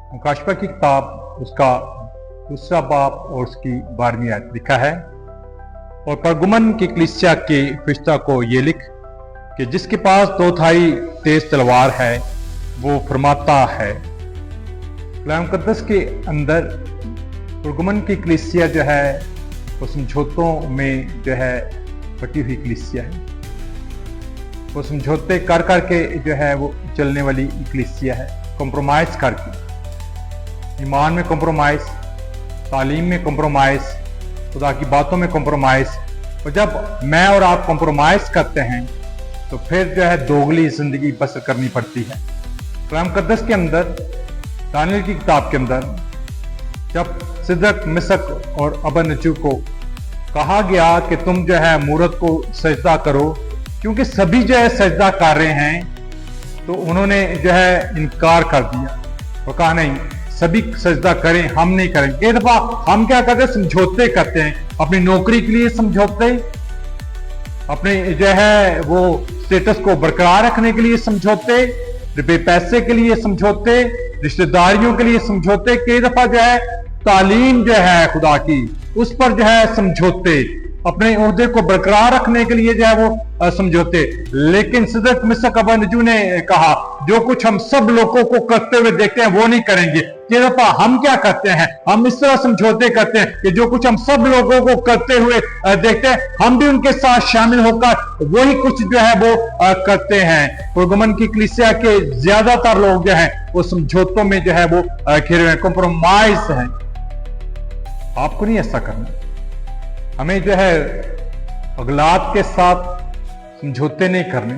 मुकाशफा की किताब उसका दूसरा बाब और उसकी 12वीं आयत लिखा है, और परगुमन की कलीसिया के फरिश्ता को ये लिख कि जिसके पास 2 धारी तेज तलवार है वो फरमाता है। कलाम मुकद्दस के अंदर परगुमन की कलीसिया जो है वो समझौतों में जो है बटी हुई कलीसिया है। वो समझौते कर करके जो है वो चलने वाली कलीसिया है, कॉम्प्रोमाइज करके, ईमान में कॉम्प्रोमाइज, तालीम में कॉम्प्रोमाइज, खुदा की बातों में कॉम्प्रोमाइज। और जब मैं और आप कॉम्प्रोमाइज करते हैं तो फिर जो है दोगली जिंदगी बसर करनी पड़ती है। कलाम मुकद्दस के अंदर, दानियल की किताब के अंदर, जब सिदरक, मिसक और अबदनगो को कहा गया कि तुम जो है मूरत को सजदा करो, क्योंकि सभी जो है सजदा कर रहे हैं, तो उन्होंने जो है इनकार कर दिया और कहा नहीं, सभी सजदा करें, हम नहीं करेंगे। कई दफा हम क्या करते हैं, समझौते करते हैं, अपनी नौकरी के लिए समझौते, अपने जो है वो स्टेटस को बरकरार रखने के लिए समझौते, पैसे के लिए समझौते, रिश्तेदारियों के लिए समझौते, कई दफा जो है तालीम जो है खुदा की उस पर जो है समझौते, अपने ओहदे को बरकरार रखने के लिए जो है वो समझौते। लेकिन सिदरक, मिसक, अबदनगो ने कहा जो कुछ हम सब लोगों को करते हुए देखते हैं वो नहीं करेंगे। कई दफा हम क्या करते हैं, हम इस तरह समझौते करते हैं कि जो कुछ हम सब लोगों को करते हुए देखते हैं, हम भी उनके साथ शामिल होकर वही कुछ जो है वो करते हैं। परगुमन की कलीसिया के ज्यादातर लोग जो है वो समझौतों में जो है वो घिरे हुए हैं, कॉम्प्रोमाइज है। आपको नहीं ऐसा करना। हमें जो है अगलात के साथ समझौते नहीं करने,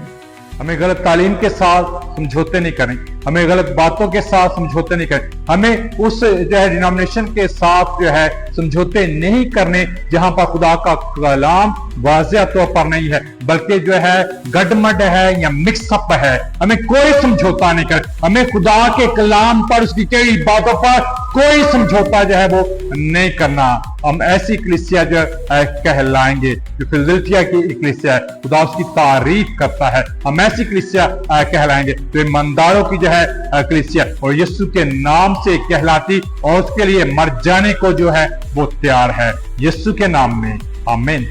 हमें गलत तालीम के साथ समझौते नहीं करने, हमें गलत बातों के साथ समझौते नहीं करने, हमें उस जो है डिनोमिनेशन के साथ जो है समझौते नहीं करने जहां पर खुदा का कलाम वाज़िह तौर पर नहीं है, बल्कि जो है गडमड है या मिक्सअप है। हमें कोई समझौता नहीं कर, हमें खुदा के कलाम पर, उसकी कई बातों पर कोई समझौता जो है वो नहीं करना। हम ऐसी कलीसिया जो कहलाएंगे जो फिलडेल्फिया की कलीसिया है, खुदा उसकी तारीफ करता है। हम ऐसी कलीसिया कहलाएंगे जो ईमानदारों की जो है कलीसिया और यीशु के नाम से कहलाती और उसके लिए मर जाने को जो है वो तैयार है। यीशु के नाम में आमीन।